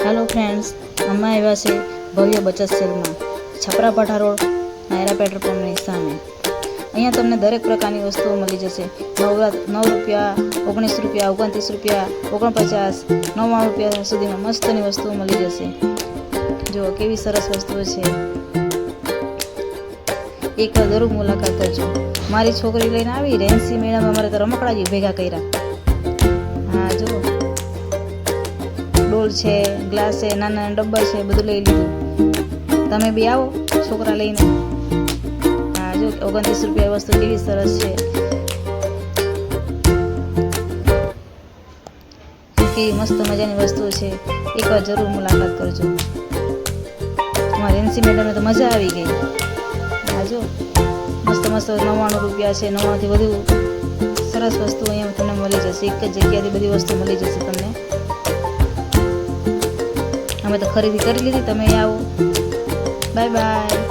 Hello friends, અમે આવ્યા છે ભવ્ય બચત સેલમાં છપરા પઠા રોડ નાયરા પેટ્રોલ પંપની સામે। અહીંયા તમને દરેક પ્રકારની વસ્તુઓ મળી જશે। 9 રૂપિયા, 19 રૂપિયા, 29 રૂપિયા, 49, 99 રૂપિયા સુધીમાં મસ્તની વસ્તુઓ મળી જશે। જો કેવી સરસ વસ્તુઓ છે, એકવાર જરૂર મુલાકાત કરજો। મારી છોકરી લઈને આવી રેન્સી મેડમ અમારે તો રમકડા જ ભેગા કર્યા। હા જો ડોલ છે, ગ્લાસ છે, નાના ડબ્બા છે, બધું લઈ લીધું। તમે બી આવો છોકરા લઈને। હા જો 29 રૂપિયા વસ્તુ કેવી સરસ છે, કેવી મસ્ત મજાની વસ્તુઓ છે, એકવાર જરૂર મુલાકાત કરજો। અમારી રેન્સી મેડમને તો મજા આવી ગઈ। હા જો મસ્ત મસ્ત 99 રૂપિયા છે, 99 થી વધુ સરસ વસ્તુ અહીંયા તમને મળી જશે। એક જ જગ્યાથી બધી વસ્તુ મળી જશે તમને। અમે તો ખરીદી કરી લીધી, તમે આવો। Bye bye.